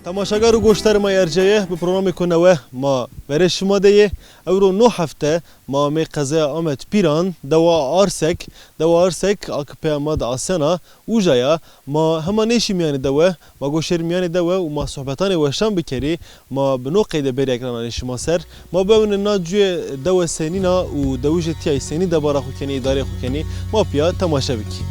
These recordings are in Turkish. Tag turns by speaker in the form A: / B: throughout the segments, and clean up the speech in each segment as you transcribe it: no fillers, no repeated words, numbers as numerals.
A: تماشاگر و گوشتر ما ارجعه به برنامه کنوه ما برای شما دیه اورو 9 هفته ما می قضای آمد پیران دوا آرسک آکپه ما دا آسنا و جایا ما هما نیشی میان دوا ما گوشر میان دوا و ما صحبتان وشان بکری ما بنو قیده بری اکران شما سر ما بون ناجوی دوا سنینا و دوج تیای سنی دبارا خو کنی اداره خو کنی ما پیا تماشا بکی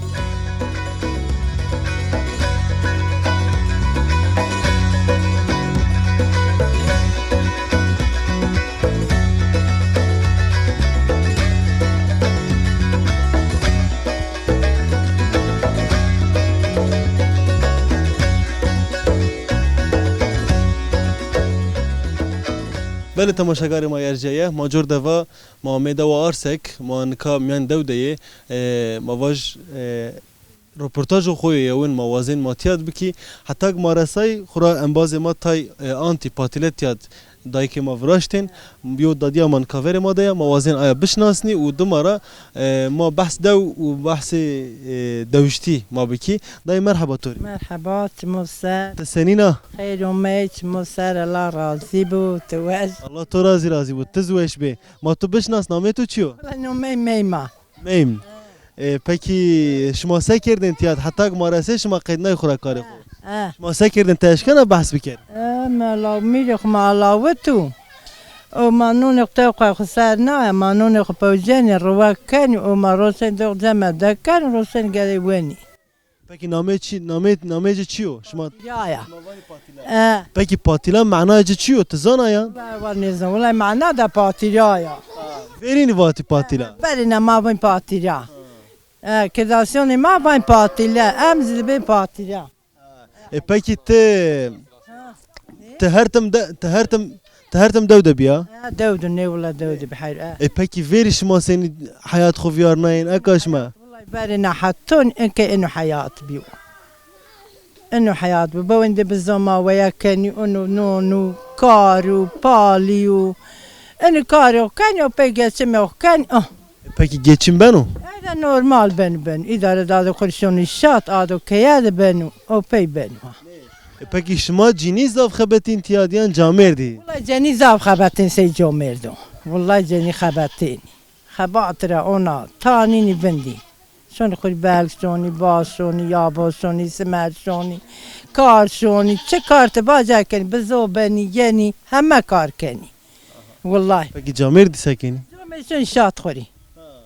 A: بله تماشاگر ما ارجعه ما جور دوا ما میدوا آرسک ما نکا میان دودهیه ما واج رپورتاج خوی یون موازین ما تیاد بکی حتی ما رسای خورا انباز ما تای آنتی پاتیلت تیاد دایی که ما وراشتین بیو دادیا من کاور ما دیا موازین آیا بشناسنی و دومارا ما بحث دو و بحث دوشتی ما بکی دایی مرحبا توری
B: مرحبا تموسر
A: تسنینا
B: خیر اومید تموسر الله راضی بود توج
A: الله تو راضی بود تزویش به ما تو بشناس نامه تو چیو؟
B: نومه میما
A: میم پکی شما سه کردین تیاد حتی ما رسه شما قید نای خورا کاری خود شما سه کردین تشکنه بحث بکر
B: ملاو میرخ مالاو تو و مانون اقتاق خسر نه مانون خپوجن روا کنی و ما روسن دو جمع دکن روسن گلی ونی
A: پکی نامه جه چیو؟ شما
B: یا
A: پکی پاتیلا معنای جه چیو؟ تزان آیا؟
B: ورنیزم ولی معنا دا پاتیریا
A: برین واتی پاتیلا
B: برین ما بین پاتیریا کداسیون ما بین پاتیلا امزد بین پاتیریا
A: پکی تهرتم دوده بیا؟
B: دود نه ولا دود بحير
A: پکی ویری شما سینی حیات خوفیار ناین اکاش ما
B: والله برنا حتون انه حياة بيو انه حياة بيو بوند بالزما وياكني انه نونو كارو باليو انه كارو كان بيجي سمو كان
A: پکی گیچین بنو؟
B: هذا نورمال بن اداره داد خرشون الشات ادو كياد بنو او بي بنو
A: پکی شما جینی زاف خبتین تیادیان جامردی
B: والله جاني زاف خبتين سي جو مردو والله جاني خبتين خباتره اونا تانيني بندي شون خوری بالک شونی باز شونی یابا شونی سمر شونی کار شونی چه کارت باجا کنی بزو بنی یعنی همه کار کنی والله
A: پکی جامردی سکنی؟
B: شون شات خوری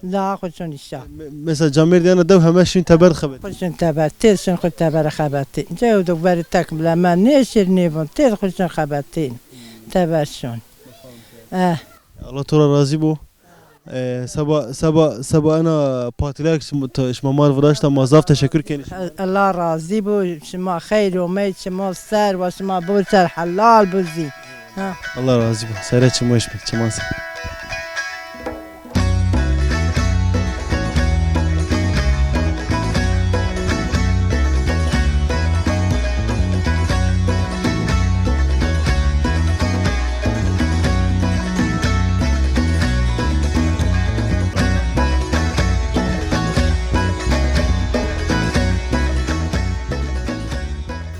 B: لا خودشون شات
A: مثلا جامردی انا دو همشون تبر خبت
B: خودشون تبر تیز شون خود تبر خبتین جاو دو بر تکمل من نیشیر نیفون تیز خودشون خبتین تبر شون
A: الله تو را راضی بو سبا انا پاتیلک شما مال وراشتم مازاف تشکر کنی
B: الله راضی بو شما خیر و مید شما سر و شما بود سر حلال بوزی
A: الله راضی بو سره چموش بید چمان سر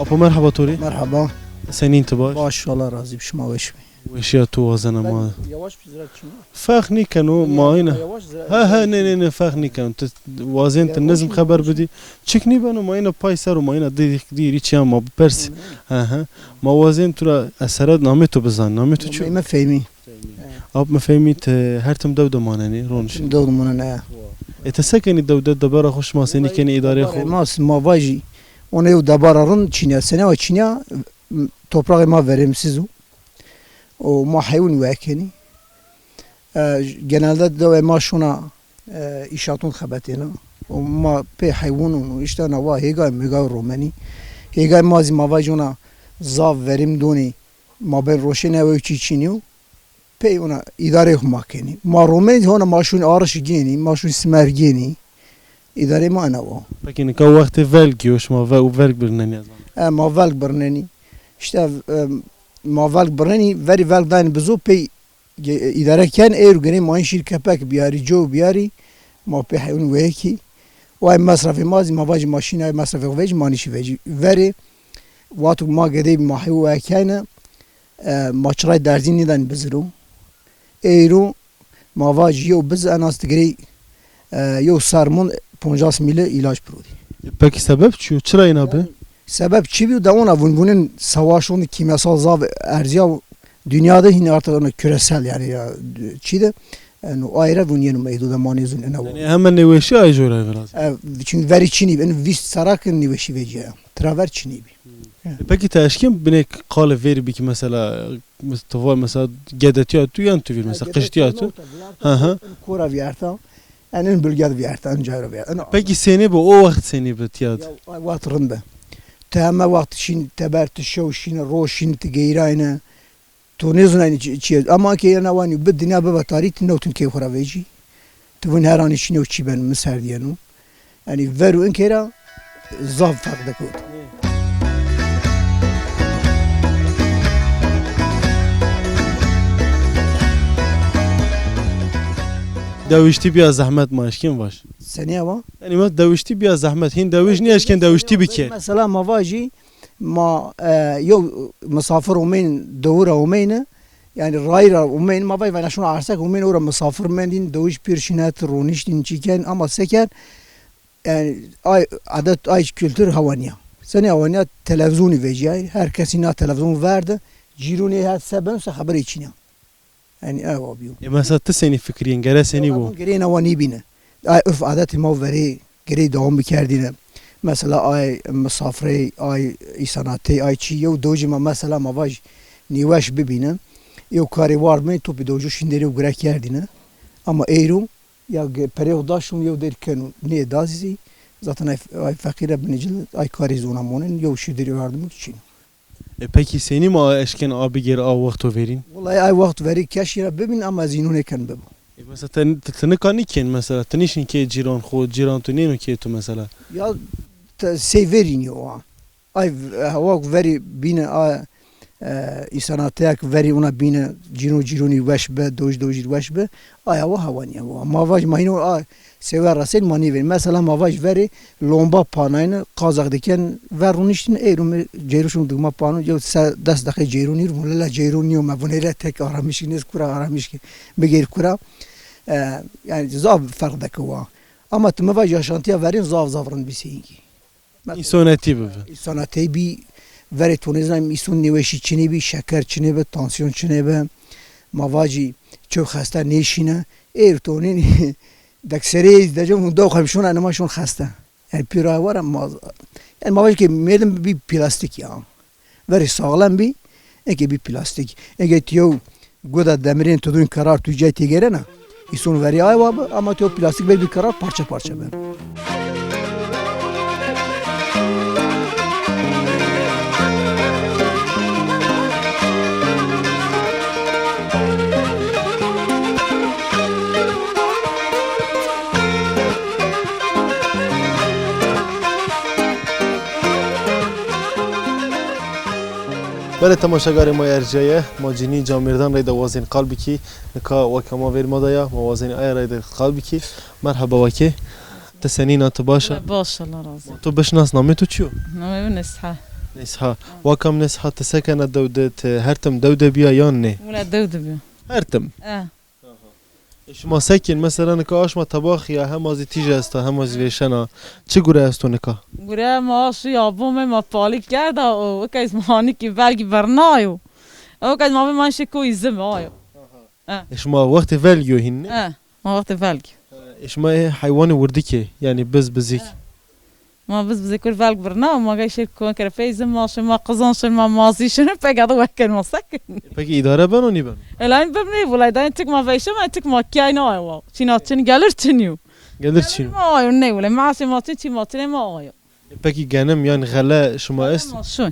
A: اپا مرحبا توری
C: مرحبا
A: سنین تو باش
C: باش والله راضی شما وش
A: وشیا تو وزن ما
C: یواش بزرگ شما
A: فخ نیکنو ما اینا ها نه فخ نیکنو وازن تنظم خبر بدی چکنی بانو ما اینا پای سر و ما اینا دیری چی هم ما بپرس ما وازن تو را اثرات نامه تو بزن نامه تو چو؟
C: ما فهمی
A: آب ما فهمیت هر تم دو ماننی رونش
C: دو ماننی
A: اتسکنی دو دبر خوش ما سنی کنی اداره خو
C: ما واجی اون یو دبارارون چینیا سنه و چینیا toprağı ma verimsiz o ma hayvan vekini genelde de ma şuna işatun xabatena o ma pe hayvanun işte nava hega mega romani hega mazi mavajuna zav verim doni ma ben roşine ve çiçiniu pe ona idare makeni ma romani hona ma şun arş geni ma şun smergeni idare ma nava
A: lakin ka vaqt velgi وش ما velg برننی
C: ما velg برننی işte maval brani veri vel dan bizo pe idare kan er gene man şirkepek biyari jo biyari ma pe hayun veki و masrafı mazi ma vaji maşina masrafı veci manişi veci veri واتو ما قدي محي وكاينه ماچرای درزی نیدن بزرو ایرو ماواج یو بز اناس تگری یو سرمون 50 میل ilaç prodi.
A: Peki sebep çu? Çıra in abi?
C: Sebep çi bi da ona bunun savaşın kimyasal zav erziya dünyada yine artık ona küresel yani ya çi de yani ayrı bunun yeni meyduda manizun ena.
A: Yani hemen neveşi ay jora biraz.
C: Çünkü veri çini ben vis sarakın neveşi veciye. Traver çini bi.
A: Peki teşkim binek kalı veri ki mesela Mustafa mesela gedetiyatı yan tüvir mesela kıştiyatı. Hı.
C: Kora viyarta. Yani bölgede viyarta ancayra viyarta.
A: Peki seni bu o vakit seni bu tiyat.
C: Vakit rında. Tehme vakti şin teberti şov şin roşin tigeyraine. Tunizun aynı çiğ. Ama ki yana vani bir dünya baba tarihi notun ki kora veci. Tuvun her an için o çi ben misal diyenu. Yani veru inkera zaf farklı kod.
A: Davişti biraz zahmet maaşkin var.
C: Seneye var.
A: Yani ma davişti biraz zahmet. Hin daviş niye eşken davişti bir kere.
C: Mesela mavaji ma yo misafir umeyn doğura umeyne yani rayra umeyn mavaj ve şunu arsak umeyn ora misafir mendin daviş pirşinat roniştin çiken ama seker yani adet ay kültür havaniya. Sene havaniya televizyonu veciyay herkesin televizyon verdi. Ciruni her sebep haber içine. Yani ev abiyo.
A: Mesela seni fikrin gere seni bu.
C: Gere navani bine. Ay öf adet ma veri gere devam bikerdine. Mesela ay misafiri ay isanati ay çi yo dojima mesela mavaj niwaş bibine. Yo kari var mı topi dojo şinderi gre kerdine. Ama eyru ya periyoddaşum yo derken ne dazi zaten ay fakire binecil ay kari zonamonin yo şinderi yardım için.
A: Peki seni ma eşken abi geri av vakti verin.
C: Vallahi ay vakt veri keşira bibin ama zinune kan bibu.
A: Mesela tını kaniken mesela tanışın ki ciran xo ciran tu neno ki tu mesela.
C: Ya severin yo. Ay hava veri bine ay isanatek veri ona bine cironi veşbe doj veşbe ay hava havani hava. Mavaj mayno ay sever rasen mani verin. Mesela mavaj veri lomba panayını Kazak'daki veruniştin erum ceruşun dugma panu yo dest dakika ceronir mulala ceroniyo mavunere tek aramışsınız kura aramış ki beger kura yani zav farkdaki var. Ama tümevaj yaşantıya verin zavrın bir şeyinki.
A: İsoneti bu.
C: İsoneti bir veri tonizm isun neveşi çini bir şeker çini bir tansiyon çini bir mavaji çok hasta neşine tonin dekseri diyeceğim da kalmışon anama şun hasta. Yani pira var ama yani mavaji ki medim bir plastik ya. Veri sağlam bir plastik. Tiyo goda demirin tudun karar tücay tigerena. İsun veri ay var ama tiyo plastik bir karar parça ben.
A: بله تماشاگر ما ارجعیه ما جینی جامیردان رای دوازین قلبی کی نکا وکما ویر مدایا موازین ای رای قلبی کی مرحبا وکی تسنین انت باشا
D: باش الله رازي
A: تو بشناس نامي تو چیو
D: نامي نصحى
A: نسها وكم نسها تسكن دودت هرتم دوده بیا یا نه
D: ولا دود بيو
A: هرتم شما ساكن مثلا نکا آشما طباخ یا هم از تیجه است هم از ویشنا چه گوره است تو نکا
D: گوره ما شو آبوم ما پالی کرده و کاش مهانی کی برگی برنایو او کاش ما من شکوی زم آیو
A: شما وقت ولیو هن
D: ما وقت فلگ
A: شما حیوان وردی که یعنی بزیک
D: ما بز كل فالك برنامج ما جاي شركة كرفيزم ما شو ما قزنش ما مازي شنو بقى ده وكل ما سكن
A: بقى إدارة بنو نيبن
D: الآن ببني ولا ده أنتك ما فيش ما أنتك ما كاينة أيوة شنو تشين قالرتنيو
A: قدرتشين
D: ما أيوة ني ولا ما عشان ما تشي ما تني ما أيوة
A: بقى جنم يعني غلاء شو ما است
D: ما شو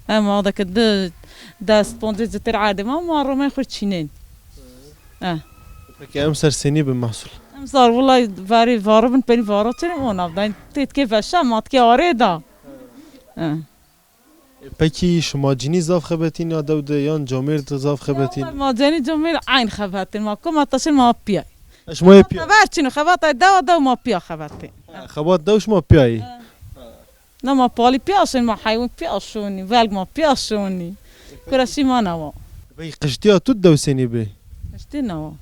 D: ما هذا كده ده سبوندز ترعاد ما روما خرجينين
A: بقى أمسر سني بمحصول
D: صار والله فاري فاربن بين فارتين ونبدأ تتكيف الشام تكي أريدا
A: پکی شما جنی زاف خبتین یا دوده یان جامیر زاف خبتین
D: ما جنی جامیر عین خبتین ما کم اتشین ما پیای
A: شما پیای
D: خبرچینو خبات دو ما پیا خبتین
A: خبات دوش ما پیای
D: نه ما پالی پیاشن ما حیوان پیاشونی ولگ ما پیاشونی کرسی ما نوا
A: بی قشتیا تو دوسنی بی
D: اشتی نوا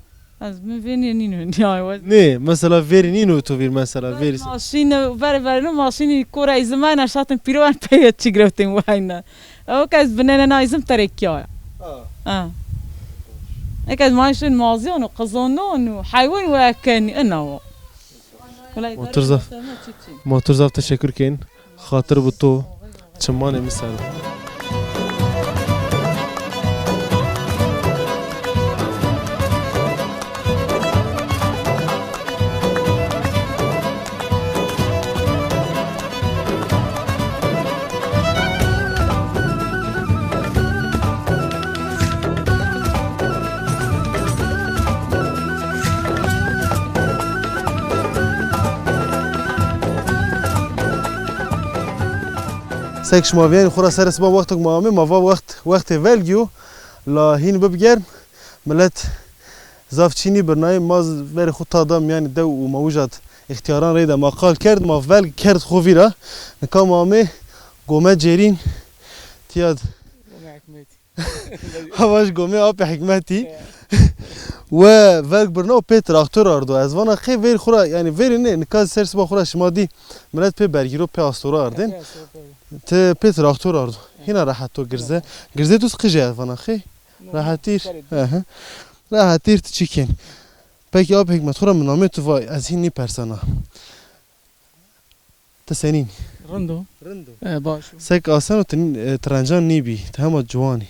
D: از من وینی نینو نیای وز
A: نه مثلا ویری نینو تو ویر مثلا ویری
D: ماشین بر نو ماشینی کورا ایزمان شاتن پیروان پیت چی گرفتیم واینا او کس بنن نایزم ترکیا اكاد ماشين مازيون وقزونون وحيوان وكاني انا
A: موتور زاف تشکر کن خاطر بو تو چمان مثال سکش ماویان خورا سر سبا وقت مامی ماوا وقت ولگیو لا هین ببگرم ملت زافچینی برنای ماز بر خود تادم یعنی دو و موجود اختیاران ریده ما قال کرد ما ولگ کرد خوبی را نکا مامی گومه جرین تیاد هواش گومه آب حکمتی و ولگ برناو پیت راختور آردو از وانا خیلی ویر خورا یعنی ویر نه نکاز سر سبا خورا شما دی ملت پی برگیرو پی آستورا آردن ته پیت راختور آردو هینا راحت تو گرزه تو سقیجه از وانا خیلی راحتیر راحتیر چی کن پکی آب حکمت خورا منامه تو وای از هین نی پرسانا تسنین
E: رندو باشو
A: سک آسان و ترنجان نی بی تهما جوانی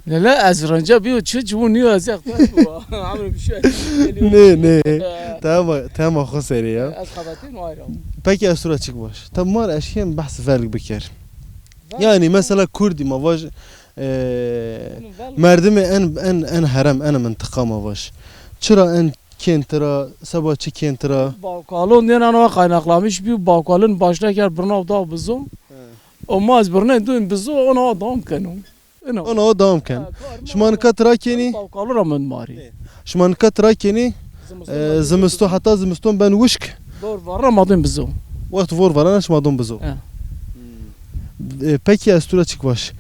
E: لا از رنجا بيو تشجوني وازق عمرو بشوي
A: نه تمام خسری یا
E: از خباتين وايرو
A: پکی از صورت چیک باش طب مار اشیم بحث ولگ بکر یعنی مثلا کردی مواج مردم ان حرم ان منطقه مواج چرا ان کنترا سبا چی کنترا
E: باقالون دین انا قاynaqlamış bir باقالın başına ker burnav da bizo o maz burna dün bizo ona adam kanım
A: ona devam kan şman katra keni
E: باقالır من mari
A: şman katra keni زمستو حتى زمستون ben وشك
E: دور varamadım bizo
A: وقت فور varana şmadon bizo peki astura çık baş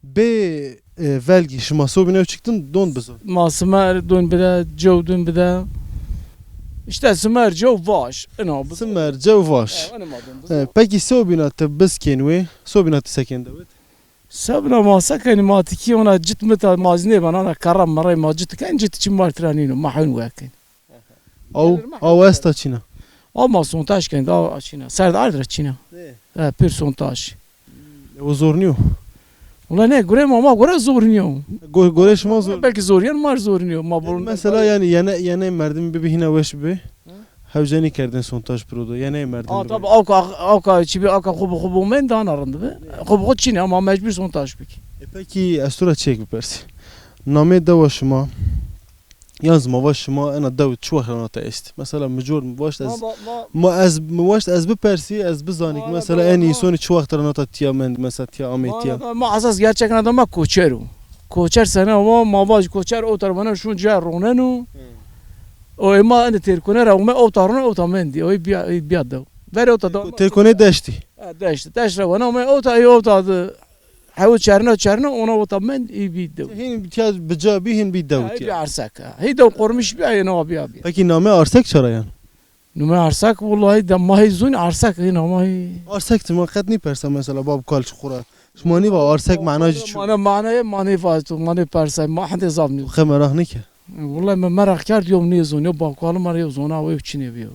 A: be velgi şma sobine çıktın don bizo
E: masmer dön bide jo dön bide İşte Sümer Joe Vaş.
A: Sümer Joe Vaş. Peki sobina te biz kenwe, sobina te sekende vet.
E: Sabna ma sakani ma tiki ona cit meta mazine bana ana karam maray ma cit kan cit çim martranino ma hun wakin.
A: Au esta Çina.
E: Ama sontaj kan da Çina. Serd ardra Çina. Per sontaj.
A: O zorniyor.
E: Ulan ne görem ama göre zorniyor.
A: Göre şma zor.
E: Belki zoryan mar zorniyor. Ma bu
A: mesela yani yine merdim bir hine veş be. Havzani kerdin sontaj prodo. Yine merdim.
E: Tabi avka çibi avka kubu men daha narındı be. Kubu Çin'e ama mecbur sontaj peki.
A: Peki astura çek bir persi. Name dava şma. Yalnız mavaş şma ana davet şu ahranata est. Mesela mecbur mavaş az mavaş az bir persi az bir zanik. Mesela en iyi sonu şu ahranata tiyamend mesela tiyametiya.
E: Ma asas gerçekten adama koçeru. Koçer sana ama mavaş koçer o tarafına şu cer ronenu. O ema ane terkone ra o tarafına o tamendi. O bir adı. Ver o tadı.
A: Terkone deşti.
E: Deşti. Deşti ama o tadı. حاول çarna ona o tamen iyi bir dev.
A: Hin bitiyaz bicabi hin bir davut.
E: Bir arsak. Hey de kormuş bir ayın abi abi.
A: Peki name arsak çarayan.
E: Nume arsak vallahi da mahizun arsak hin ama.
A: Arsak tuma qadni persa mesela bab kal şura. Şmani va arsak manaj şu.
E: Mane fazla mane persa ma hadi zavni.
A: Khamarah ne ki?
E: Vallahi ben merak kar diyorum ne zonu bab kalım arıyor zona o için eviyor.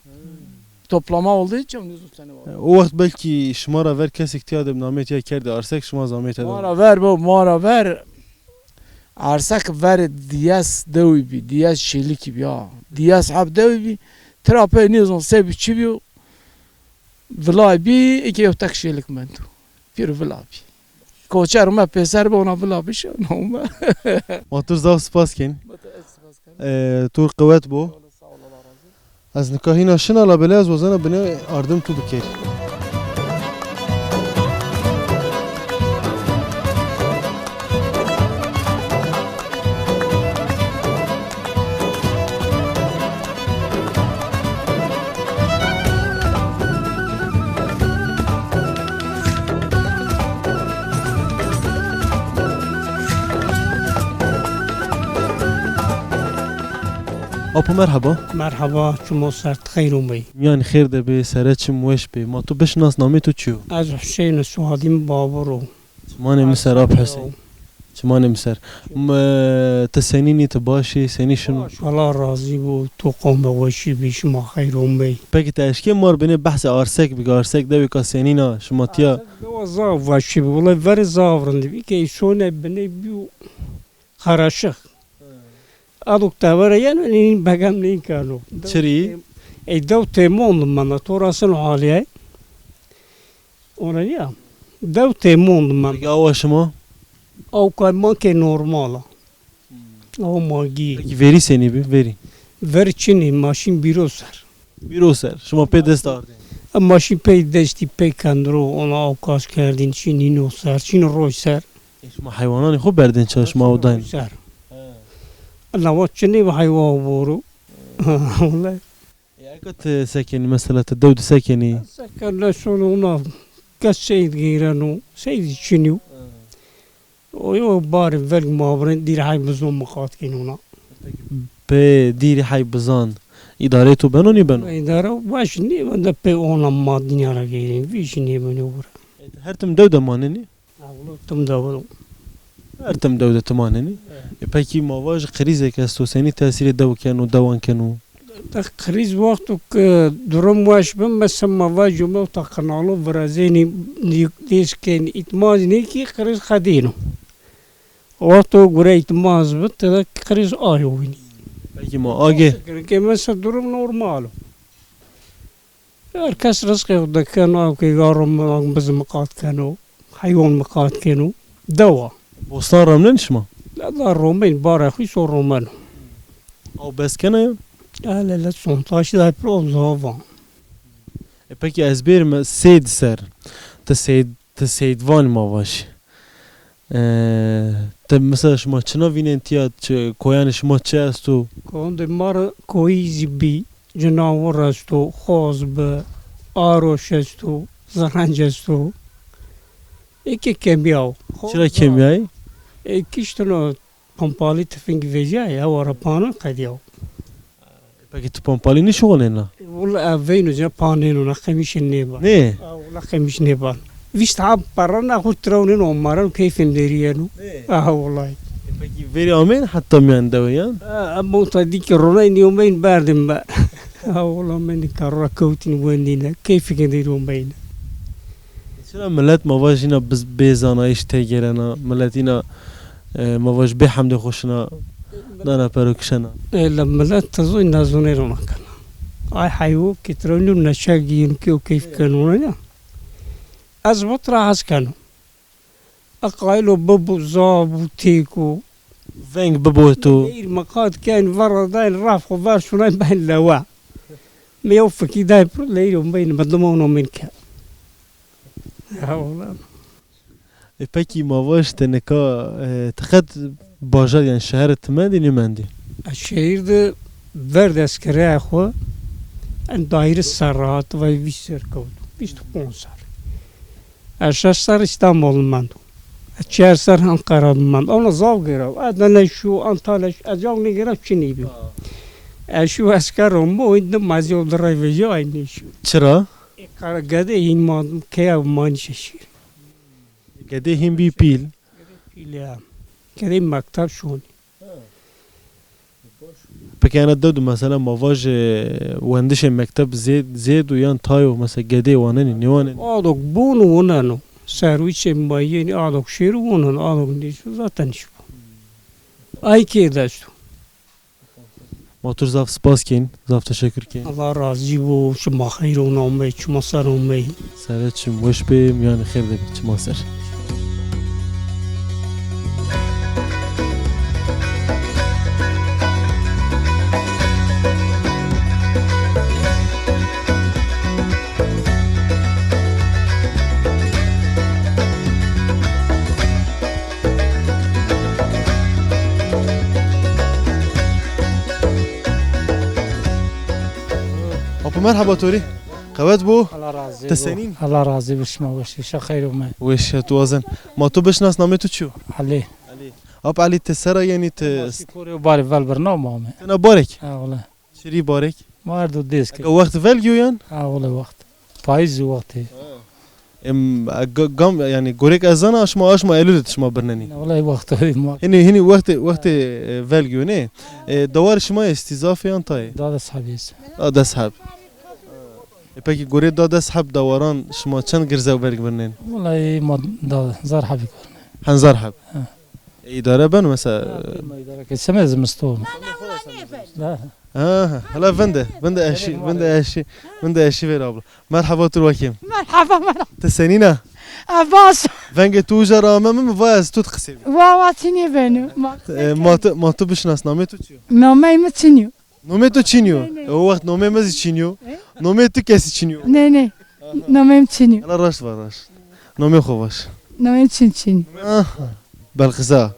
E: Toplama olduğu için ne sene var.
A: O vakit belki şmara ver kes ihtiyat namet ya kerdi arsak şma zamet eder.
E: Mara ver. Arsak ver diyas devi diyas şelik ya. Diyas hab devi trape ne zon sebi çibiyo. Vlay bi iki yotak şelik mento. Bir vlay. Koçer ma peser be ona vlay şu no.
A: Motor zav spasken. Tur kuvvet bu. از نکاهی ناشنا لابله از وزن بنای اردم تو بکر Apo merhaba.
F: مرحبا شما سرت خیر اومی
A: Yani xeyr de be serçim weş be. Ma tu bişnas namê tu çiyo.
F: از حسین سوادیم بابرو
A: Çmanê min ser Ab Hüseyin. Çmanê min ser. Te senînî te başê senî şunu.
F: Allah razı bu تو قوم بوشی بیش ما خیر اومی
A: Peki te eşkê mar bine behse arsek bige arsek devê ka senîna şimatiya.
F: زاو وشی والله ور زاورند بی که سونه بنی بیو خراشخ ادوک تاوره یعنی این بگم نین کانو
A: Çirî?
F: ای دو تیمون من تو راسن حالیه ona ya دو تیمون من
A: Peki ava şima?
F: او که ما که نورمالا او ماگی
A: Peki veri seni bir veri.
F: ور چینی ماشین بیرو سر
A: Bir o ser. Şima pe dest ardın.
F: ماشین پی دستی پی کندرو اونا اوکاس کردین چی نینو سر چین روی سر
A: Şima hayvanani xo berdin çalışma odayın.
F: سر نوات چنی و حیوان بورو والله
A: Yakat sekeni mesela te devdi sekeni.
F: سکن نشون اونا کس سید گیرنو سید چینیو o bari vel mavren dir hay buzun mukhat kinuna
A: Pe diri hay bizan. İdare tu benoni beno.
F: idara baş ne bende pe ona maddinyara gelin viş ne beni vura
A: Her tim devde maneni.
F: avlutum da var
A: Her tim devde tumaneni. Peki mavaj krize kesto seni tesiri dev kenu devan kenu.
F: da kriz vaktu ki durum baş ben mesela vacuma ta kanalı brazeni disken itmaz ne ki kriz khadino vaktu gure itmaz bit da kriz ayovini
A: Peki ma age.
F: ki mesela durum normal herkes rızkı da kanu ki garum biz maqat kanu hayvan maqat kanu dava
A: Bostan ramlen şma.
F: لا لا رومين بارا خيس رومان
A: Av beskene ya.
F: لا لا 18 da provzova
A: Peki ezber me seyd ser. Te seyd van mavaj. Te mesela şma çına vinen tiyat koyan şma çestu.
F: كون مر كويس بي جناور استو خوز به آروش استو زرنج استو اکی کمیاو
A: Çıra kimyayı.
F: اکیشتنو پمپالی تفنگ ویجای او رپانا قدیاو
A: Peki tu pompalini şoğlenla.
F: والله اوینو جا پانینو نخمیش نیبا
A: Ne?
F: نخمیش نیبا ویست عب برنا خود ترونین عمران کیف اندریانو والله
A: Peki veri amen hatta miyan deveyan.
F: اما تديك رونين يومين باردم بقى والله من كرة كوتين وينينا كيف كنديرون بين
A: Çıra millet mavaj yine biz bezanayış te gelena. Millet yine mavaj be hamde hoşuna. Dana perukşana.
F: لما لا تظن نازونيرون كان اي حيو كترونو نشاقين كيو كيف كانوا يا ازبط راس كانوا اقايلو بابو زابو تيكو
A: Veng bebotu.
F: غير مقاد كان فرا داين راف وفار شنو بين لوا ما يوفك داي ليرون بين مضمونو منك والله
A: Peki mavaj te neka tıkat bajar yani şehir etmedi ni mendi.
F: الشهير ده برد اسكري اخو ان داير السرات و ويسر كود بيست كونسر اشاش سر استانبول ماندو اتشار سر انقره ماندو انا زاو غيرو ادنا شو انطالش اجاو نيغرا تشيني بي اشو اسكرهم مو اند مازيو درايفيجو اينيش
A: Çıra.
F: قال قد ين ما كيا مانششير
A: Gede him bir pil.
F: لا كريم مكتب شون
A: Peki yani devdu mesela mavaj wendiş mektep zed uyan tayo mesela gede waneni ne waneni.
F: Adok bunu onano servis mayeni adok şiru onan adok nisu zaten şu. Ay ki daştu.
A: Motor zaf spas kin. Zaf teşekkür kin.
F: Allah razı bu şu mahirun olmayı şu masar olmayı.
A: Serçim weş be yani xeyr de bir çmaser. Apo merhaba Tori. قوت بو
F: Allah razı
A: تسنين
F: Allah razı بشما وشي شا خير وما
A: وش توازن ما تو بشناس نامه تو چیو
F: علي
A: علی اب علي تسرا يعني
E: کوری باری ول برنامه همه
A: انا بارك
E: اوله
A: شري بارك
E: مردو دیسک
A: وقت فالجو يعني
E: اوله وقت پاییز وقتی
A: ام قام يعني غوريك ازانا اشما ايلولت شما برناني
E: والله وقت ما
A: هني وقت فالجو نه دوار شما استضافه انتای
E: داد اصحابیست
A: ده اسحب پکی غوري ده اسحب دوران شما چند گرزه ورگ برنين
E: والله ما داد زار حبی کن
A: هنزار حب اداره بن مثلا
E: ما اداره که سمز مستون لا
A: هلا بنده اشي ver abla merhaba tur bakayım
G: مرحبا
A: تسنينا
G: عباس
A: فنگ تو جرامه من واز تو تخسي
G: واتيني بينو
A: ما تو بشناس نامه تو چيو
G: نومي متسنيو
A: نامه تو چينيو o وقت نامه مز چينيو نامه تو کسی چينيو
G: ني نومي متسنيو
A: هلا راش راش نامه خوباش
G: نومي متسنيو
A: بالخزا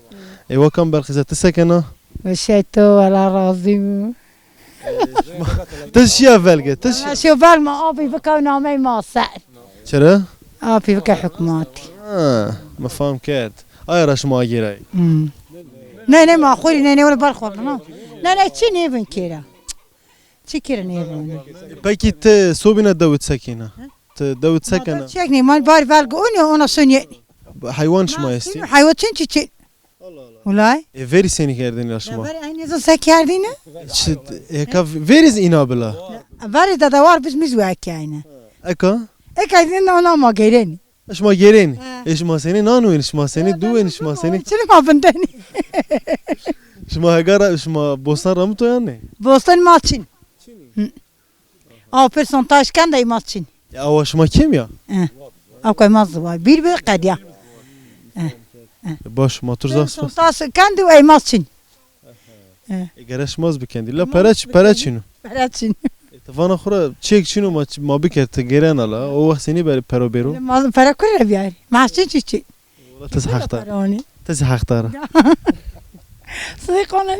A: ايوا كم بالخزا تسكنا
G: وشيتو ولا راضي
A: تشيا فالجه تشيا
G: شو بالما ابي بكا نومي ما سأل
A: چرا
G: ابي بكا حكماتي
A: ما فهم كاد اي راش ما جيراي
G: ني ما خوري ني ولا بالخور لا تشيني بن كيرا تشكر نيبون
A: peki sobina davut sakina davut sakina
G: تشكني ما بار بالقوني وانا سني
A: hayvan şma esti
G: حيوتين تشي ولاي
A: veri seni kerdin yaşma
G: بار عيني زو سكاردينا
A: eka veriz inabla
G: بار دوار بس مزواك يعني
A: eka
G: اكايدين انا ما غيرني
A: şma gerin şma seni nanu şma seni duen şma seni
G: شنو ما بنتني
A: şma hagara şma bostan ramto yani
G: بوستن ماتشين او برسنتاج كان داي ماتشين
A: ya o şma kim ya
G: او كاي مازوا بير قد يا
A: baş motor zas
G: برسنتاج كان دو اي ماتشين
A: garaşmaz bir kendi la para çinu
G: براتشين
A: tavana khura çek çinu ma bikert geren ala o seni beri pero beru
G: ما فرا كل بياري ماتشين تشي
A: ولا تزحقتا
G: فروني
A: تزحقتا
G: صديق انا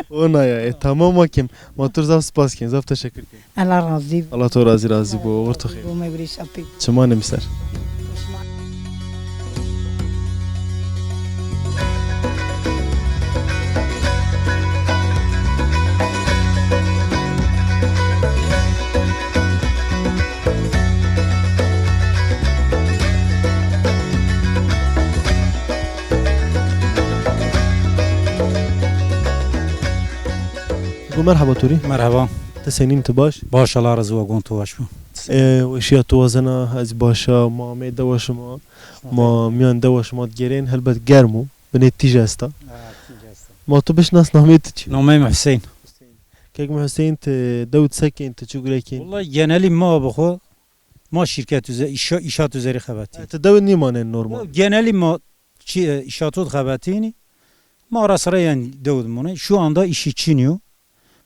A: ona ya tamam hakim motor zaf spas kin zaf teşekkür ederim
G: الله راضي
A: Allah to razı bu orta xeyr
G: وما يبريش ابي
A: çama ne misar مرحبا توري
H: مرحبا
A: تسنين تباش
H: باش الله رزق وقون تواشو
A: وشيا توازنا از باشا ما می دواش ما میان دواش ما گرین هلبت گرمو بنتیجه استا ما تو بش ناس نامه تچی
H: نوميم حسين
A: كيك حسين داود سكن تشو غريكين
H: والله geneli ما بخو ما şirket üzeri inşaat üzeri xəbəti.
A: تداود نيمان نورمال
H: Geneli ma inşaatot xəbətini ma ara sıra yani Davud bunu şu anda işi çiniyor.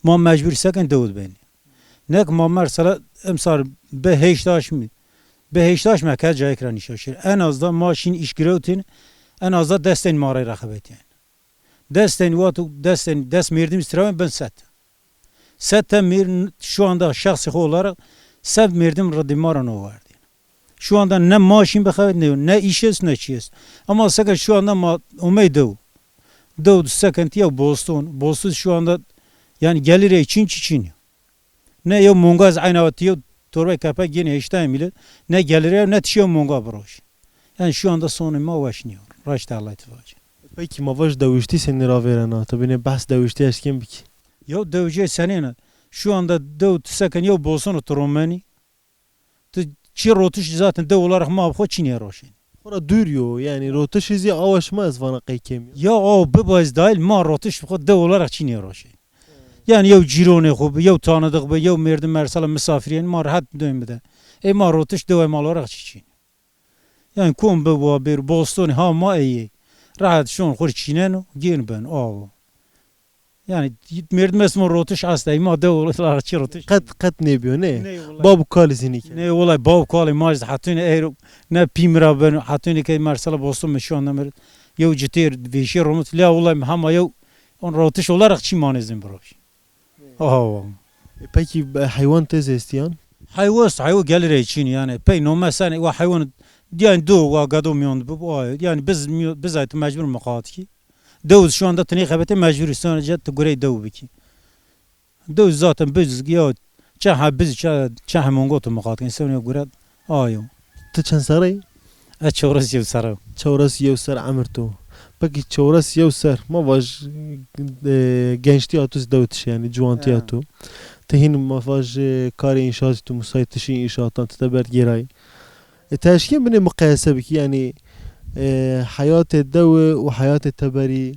H: Ma mecbur sakin Davud beni. Nek ma mesela emsar be heştaş mı? Be heştaş mı kad cay ekran işaşır. En azda maşin iş gireotin en azda desten mağarayı rakabet yani. Desten vatu desten des mirdim istirahım ben set. Sette mir şu anda şahsi olarak sev mirdim radimaran o vardı. Şu anda ne maaşın bekhavet ne işes ne çiğes. Ama sakın şu anda ma umey Davud sakın ya Boston şu anda yani gelir için çiçiniyor. Ne ya mungaz aynı atıyor torba kapak yine işte millet ne gelir ne tişiyor munga broş. Yani şu anda sonuma ulaşıyor. Raşta Allah itibacı.
A: Peki mavaş davuşti seni raverana tabi ne bahs davuşti eşkin biki.
H: Ya davuşu senene şu anda Davud sakın ya Boston oturumani. Çi rotuş zaten de olarak mabxo çiniyor roşin.
A: Ora duruyor yani rotuş izi avaşmaz vana qeykem.
H: Ya o bebaz dahil ma rotuş xo de olarak çiniyor roşin. Yani ya cirone xo ya tanıdık be ya merdim mersala misafiriyen ma rahat dönmede. Ma rotuş de mal olarak çin. Yani kom be bu bir Boston ha ma iyi. Rahat şun xor çineno gin ben o. Yani merdim esmo rotuş hasta ma de olarak çi rotuş.
A: Qat ne biyo ne? Babu kalizini ki.
H: Ne olay bav kali maj hatun eğer ne pimra ben hatun ki mersala Boston şu anda mer ya citir bir şey romut la olay ama ya on rotuş olarak çimanizm broş. Oh.
A: Peki hayvan tez isteyen?
H: Hayvan gelir için yani pey no mesela o hayvan yani دو و قدو میان بو yani biz ayet mecbur mukat ki دو şu anda tane xebete mecbur istan jet gure دو biki دو zaten biz ya çah biz çah mongot mukat insan gure ayo
A: Tu çend serê?
H: çorası yev sara
A: Çewres yew ser Emer tu. Pekî çewres yew ser ma vaj gençliya tu dewt yani ciwantiya tu. Tehîn ma vaj karê înşaat tu musayî tişî înşaatan te ber gerayî. Teşkîn bine mukayese bikî yani hayatê dew û hayatê te berî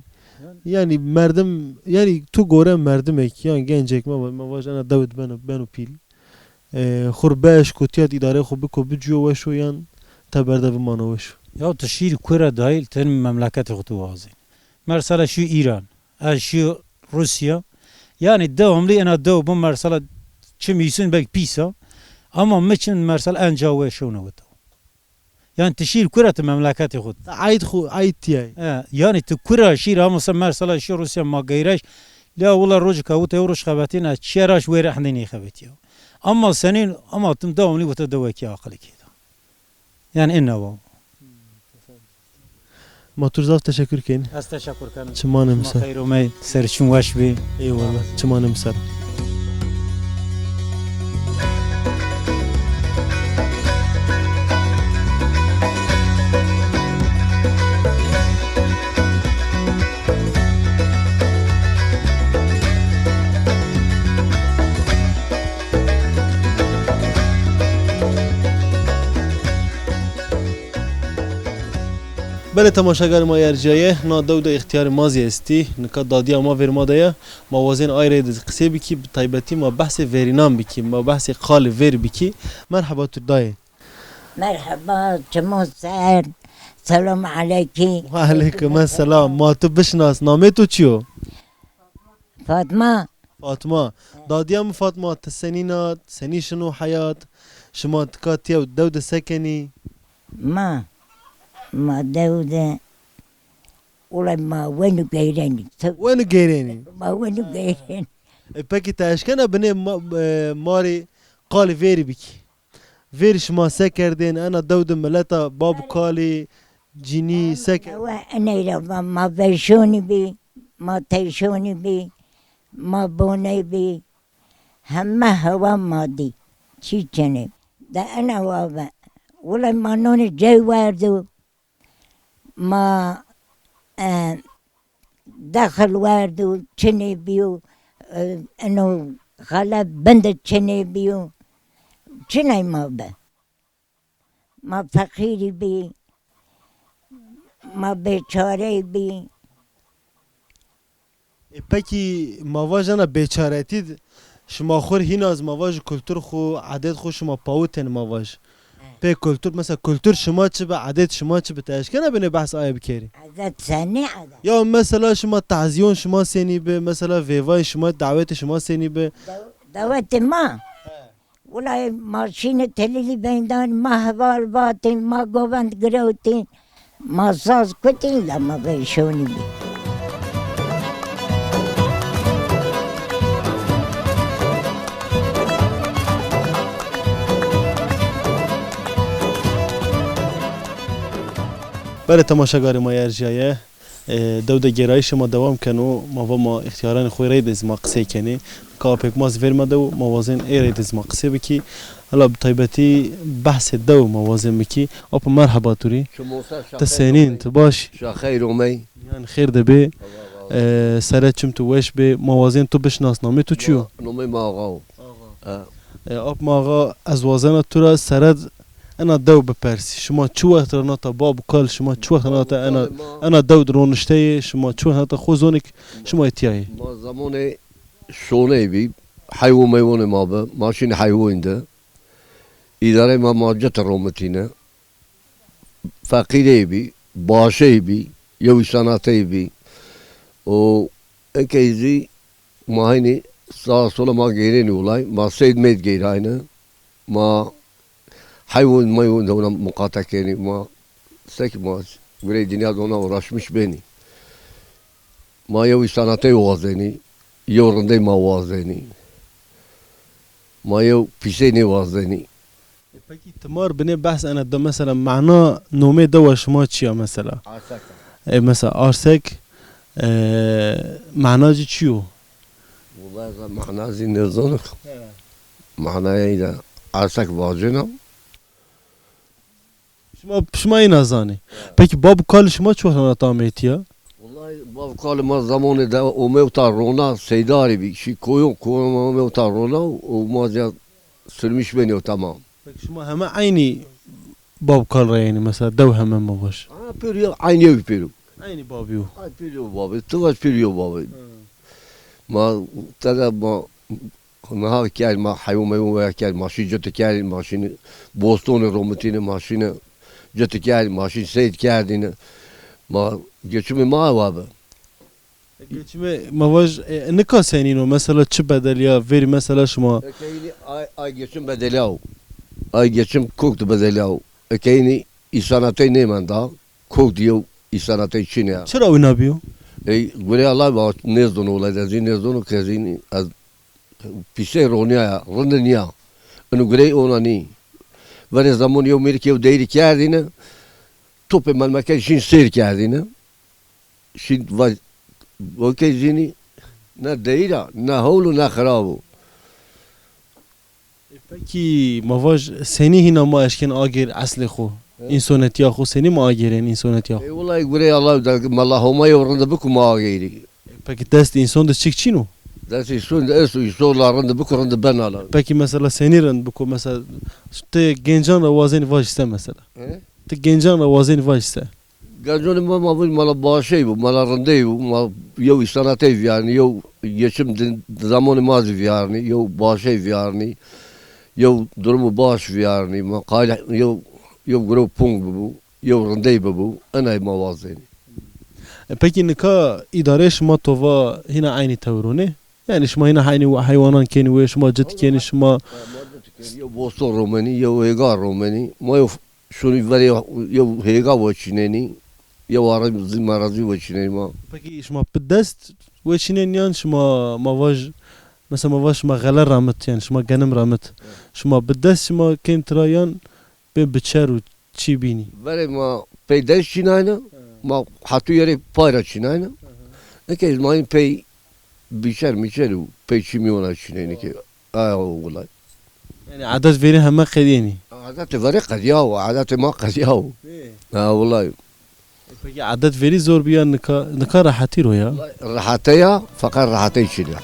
A: yani merdim yani tu gore merdimek yan gencek ma vaj ana dewt ben û pîl. Xurbeş kutiyat idare xwe biko biciyo weş û yan te berde bimane weş.
H: ya tşîr kure dahil ten memleket xutu vazin mesela şu İran şu Rusya yani devamlı ena dev bu mesela çim isin belki pisa ama meçin mesela enca ve şunu vata yani tşîr kure te memleket xut
A: Ait tiyay.
H: yani te kure şîr ama mesela şu Rusya ma gayreş la valla roj kavut euroş xabatina çeraş ve rahnini xabetiyo ama senin ama tüm devamlı vata devaki akıllı ki yani inna va
A: Maturzav teşekkür keyin.
H: az teşekkür ederim
A: Çimanem ser.
H: خير ومي سرشون واش بي
A: Eyvallah. Çimanem ser. بله تماشاگر ما یرجایه نا دو ده اختیار مازی استی نکات دادیا ما ور ما دیا موازین آیره دز قصه بکی طیبتی ما بحث ورینام بکی ما بحث قال ور بکی مرحبا تو دای
I: مرحبا چمو سر سلام علیکی
A: و علیکم السلام ما تو بشناس نامه تو چیو
I: فاطمه
A: فاطمه دادیا م فاطمه تسنینات سنی شنو حیات شما تکاتیا دو ده سکنی
I: ما دوده ولا ما وينو غيراني
A: وين گیرینی
I: ما وينو غيراني
A: پکی تاشکنه بنه ماری قال ویری بکی ویر شما سکردین انا دود ملتا باب قالی جینی سکر
I: انا لما ما بيشوني بي ما تيشوني بي ما بوني بي هم هوا مادي چی چنه ده انا وابا ولا ما نون جاي واردو ما دخل واردو چنه بيو انو غلب بند چنه بيو چنه ما فقيري بي ما بیچاره بی
A: پکی مواج انا بیچارتی شما خور هین از مواج کلتور خو عادت خو شما پاوتن مواج به کلتور مثلا کلتور شما چه به عادت شما چه به تشکنه بنه بحث آیا بکری
I: عادت سنی عادت
A: یا مثلا شما تعزیون شما سینی به مثلا ویوای شما دعوت شما سینی به
I: دعوت ما ولی ماشین تلیلی بیندان ما هوار باتین ما گوبند گروتین ما ساز کتین لما بیشونی بی
A: بله تماشاگر ما یرجایه دو ده گرایش ما دوام کنو ما و ما اختیاران خوی رید از ما قصه کنی کاپک ماز ورما دو موازن ای رید از ما قصه بکی حالا بطیبتی بحث دو موازن بکی اپ مرحبا توری تسینین تباش
J: خیر اومی
A: یعنی خیر ده به سرت چم تو وش به موازن تو بشناس نامه تو چیو
J: نامه ما آقا
A: اپ ما آقا از وازن تو را سرت انا دو بپرسی شما چه وقت رناتا باب کال شما چه وقت رناتا انا دو درونشته شما چه وقت رناتا خوزونک شما اتیایی
J: ما زمان شونه بی حیوان میوان ما به ماشین حیوان ده اداره ما ماجت رومتینه فقیره بی باشه بی یوی سناته بی و اکیزی ما هینی سال ما گیرینی olay ما سید مید گیرaynı ما hayvan mayvan da ona mukatak yani ma sek ma böyle dünyada ona uğraşmış beni ma yavi sanatı vazeni yorunda ma vazeni ma yav piseni vazeni
A: Peki tımar bine bahs ana da mesela mana nome da şma çiya mesela.
J: Arsek.
A: Mesela arsek manacı çiyo.
J: Vallahi manazı ne zanık. Manayı da arsek vacına.
A: Şma inazani. Peki babu kal şma çok anlatam etiya.
J: Vallahi bu kalma zamanı da o mevta rona seydari bir şey koyun mevta rona o mazya sürmüş beni o tamam.
A: Peki şma hemen aynı babu kal yani mesela dev hemen mi var?
J: Periyo aynı ev periyo.
A: Aynı babu.
J: Aynı periyo babı. Tıvaş periyo babı. Ma tada ma نهار كان ما حيوم يوم كان ماشين جت كان ماشين بوسطون رومتين ماشين جت كان ماشين سيد كان ما geçimi ma abi.
A: Geçme mavaj ne kadar senin o mesela çı bedel ya veri mesela şma.
J: Ekeyni ay geçim bedelav. Ay geçim koktu bedelav. Ekeyni isanatay nemen da kok diyor isanatay Çin ya.
A: Çıra oynabıyor.
J: Göre Allah bak ne zonu olaydı ne zonu kezini az pişe ronya ya rondanya. Onu göre ona ni. Ve zaman yok Amerika'ya değil kendine. Tope malmaka Çin seyir kendine. Şimdi var o kezini ne değil ne havlu ne harabu.
A: Peki mavaj seni hina ma eşken agir asli xo. İnsonet ya xo seni ma agiren insonet ya.
J: Vallahi göre Allah da malahuma yorunda bu kuma gayri.
A: Peki dest inson da çıkçino.
J: Ders son esu isolarında bu kuranda ben ala.
A: Peki mesela seniren bu mesela te gencan ravazeni var ise mesela. Te gencan ravazeni var ise.
J: Gazonu mama bu mala başay bu mala rende bu ma yo sanatay yani yo geçim zamanı mazi yani yo başay yani yo durumu baş yani ma qala yo grup pung bu yo rende bu ana mavazeni.
A: Peki nika idare şma tova hina aynı tavrone? Yani şma hina aynı hayvanan keni ve şma jet keni şma
J: yo boston romani yo ega romani ma yo şunu var yo hega vaçineni yo ara zimarazi vaçineni ma.
A: Peki şma bedest ve çinen yan şma mavaj mesela mavaj şma galer rahmet yani şma ganem rahmet şma bedest şma kentrayan be biçeru çi bini.
J: Vere ma peydes çinayna ma hatu yere para çinayna. Ekez ma pey biçer miçeru pey çimiyona çinayna ki vallahi.
A: Yani adet veri hemen kadiyeni.
J: Adet veri kadiyav adet ma kadiyav. Vallahi.
A: Peki adet veri zor bir yan nika rahatır o ya.
J: Rahataya fakat rahatay için ya.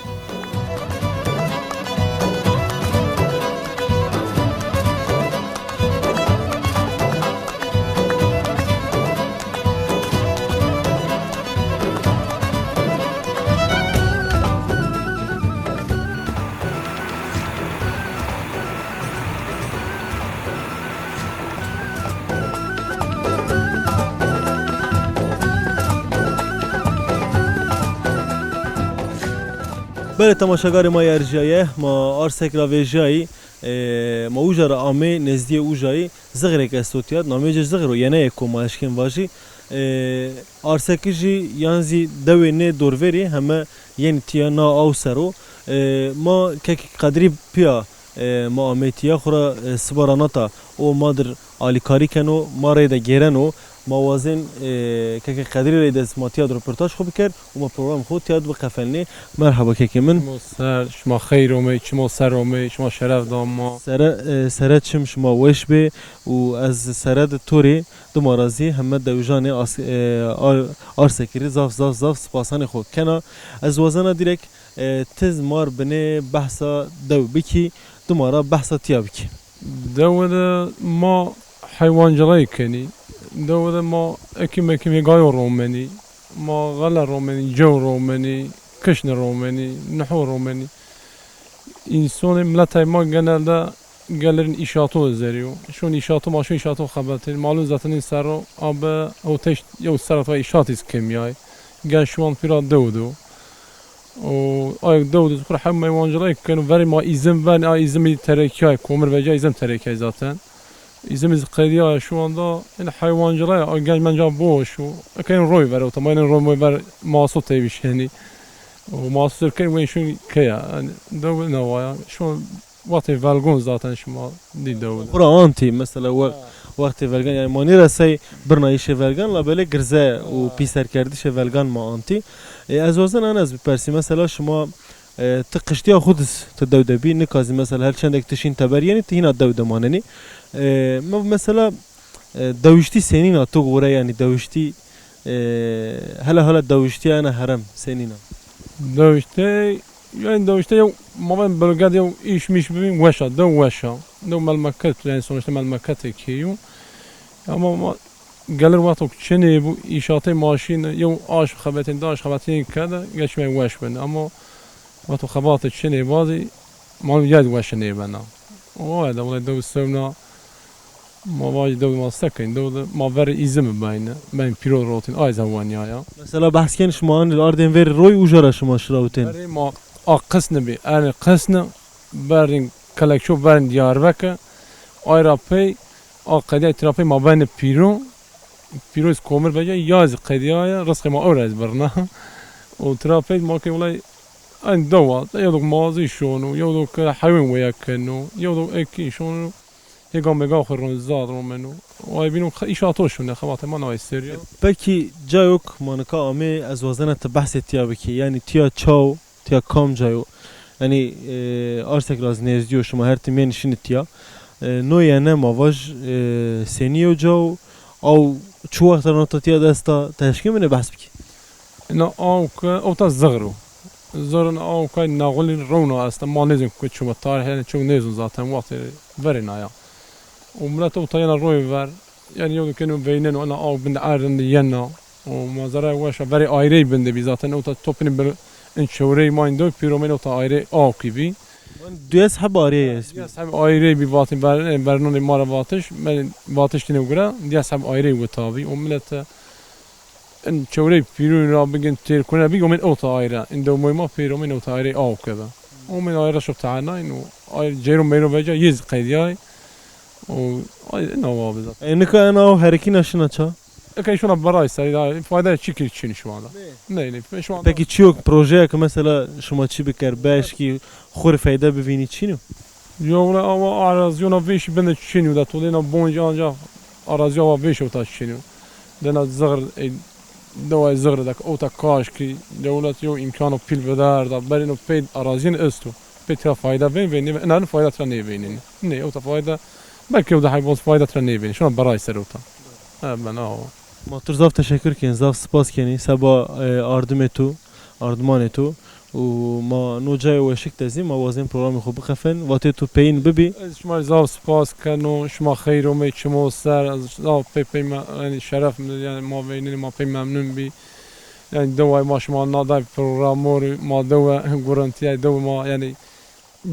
A: بله تماشاگر ما یارجایه ما آرسک را ویژایی ما اوجا آمه نزدی اوجایی زغره که استوتیاد نامیج زغرو یعنی اکو ما اشکن واجی آرسکیجی یانزی دوی نه دوروری همه یعنی تیا نا او سرو ما که قدری پیا ما آمیتیا خورا سباراناتا او مادر آلیکاری کنو ما ریده گیرنو موازن که قدری رید از ماتیاد رپورتاج خوب کرد و ما پروگرام خود تیاد بقفلنی مرحبا که من
K: شما خیر اومی شما سر اومی شما شرف دام ما
A: سرد شم شما وش به و از سرد توری دو مرازی همه دوجان آرسکری زاف سپاسان خود کنا از وزن دیرک تز مار بنه بحثا دو بکی دو مارا بحثا تیا بکی
K: دو ما حیوان جلای کنی دو ما اکیم گای رومانی ما غلا رومانی جو رومانی کشن رومانی نحو رومانی انسان ملتای ما genelde gelirin işatı özeriyor. Şu işatı ma şu işatı xabatin. Malum zaten insaro abi o teş yo sarafa işatiz kimyay. Gel şu an pira doğdu. O ay doğdu sonra hem hayvancılık kanu veri ma izin ben izin terekay komur ve izin terekay zaten. İzimiz kaydiya şu anda yani hayvancılığa gelmence boş o. Kan roy ver o tamamen roy ver masut teviş yani. O masut erken ve şu kaya yani doğru ne var şu an وقتی ولگون zaten شما دیده بود
A: برا آنتی مثلا وقتی ولگان yani mani رسی برنایی شولگان لابله گرزه و پیسر کردی شولگان ما آنتی از وزن آن از بپرسی مثلا شما تقشتي خودس تدوده بي نكازي مثلا هل چندك تشين تبر يعني تهينا دوده مانني مثلا دوشتي سنينا تو غورا يعني دوشتي هلا دوشتي انا هرم سنينا
K: دوشتي yani دوشتي يو ما بين بلغاد يو ايش مش بين وشا دو ملمكات يعني sonuçta ملمكات كيو اما ما قالر وقتو چني بو ايشاتي ماشين يو اش خبتين داش خبتين كذا قاش ما وش بن اما وقتو خبات چني بازي ما يد وش نيبنا وهذا والله دو سمنا ما واجد دو ما سكن دو ما ver izim بين بيرو روتين اي زوانيا يا
A: مثلا بحث كان شما الاردن ver روي وجرا شما شراوتين
K: ما قسن بي انا قسن برين كلكشو برين دياربكر ايرابي قضيه ترافي ما بين بيروز كومر بجا ياز قضيه رزق ما اورز برنا وترافي ما كي والله ان دوا يودك مازي شونو يودك حيوان وياكنو يودك اكي شونو هيقام بقى خرون زاد رومنو ويبينو ايشاتوشون خواته ما ناي سيريا
A: بلكي جايوك مانكا امي از وزنه بحث تيابكي يعني تيا تشاو تيا كام جايو يعني ارسك لاز نزديو شما هر تمين شين تيا نو يعني مواج سينيو جو او شو وقت نطتيا دستا تشكي من بحث بكي
K: انا او تا زرن او كاي ناغل رونا است ما لازم كنت شو مطار يعني شو نزل ذاتهم وقت فرينا يا وملاتو طينا روي فر يعني يوم كانوا بيننا وانا او بن ارن ينا وما زرا واش فري ايري بند بذاتن او توبن ان شوري مايندو بيرومينو تا ايري او كيبي
A: دويس حب ايري
K: دويس حب ايري بباتن برنامج مارا باتش من باتش تنوغرا دويس حب ايري وتابي وملت ان شوري بيرو را بگن تير كنا بيجو من اوتا ايرا ان دو ما بيرو من اوتا ايري او كذا ومن ايرا شو تعالنا انه اير جيرو ميرو بجا يز قيدياي و انه بالضبط
A: انك انا هركينا شنو تشا
K: اوكي شنو براي ساي فايده تشكي تشين شو هذا نه شو هذا
A: peki تشيوك بروجيك مثلا شما تشي بكر باش كي خور فايده ببيني تشينو
K: يولا او ارازيونا فيش بند تشينو ده تولينا بونجا انجا ارازيو فيش وتا تشينو دنا زغر دواء زغر دك او تا كاش كي دولت يو امكانو بيل بدار دا برينو بيد ارازين استو بيترا فايده بين انا فايده ترني بينين ني او تا فايده belki o da hayvan fayda trene beni. Şuna baray seruta. Ben o.
A: Motor zav teşekkür kin zav spas keni sabah ardıman etu و ما نوجای و شک تزی ما وازن پروگرام خوب خفن وقتی تو پین ببی
K: شما زاو سپاس کنو شما خیر و میت شما سر از زاو پی ما یعنی شرف یعنی ما بینیم ما پی ممنون بی یعنی دوای ما شما نادای پروگرامور ما دو گارانتی دو ما یعنی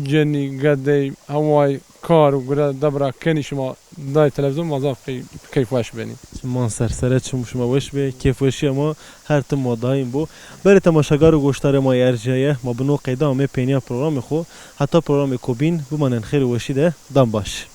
K: جنی قدی هوای کار و گره دبره کنی شما دای تلویزیون ما زاف کیف وش بینیم
A: شما سرسرت شما وش به کیف وشی ما هر تم دایم بو برای تماشاگر و گوشتار ما ارجایه ما بنو قیدا ما پینیا پروگرام خو حتی پروگرام کوبین بمانن خیر وشی ده دام باش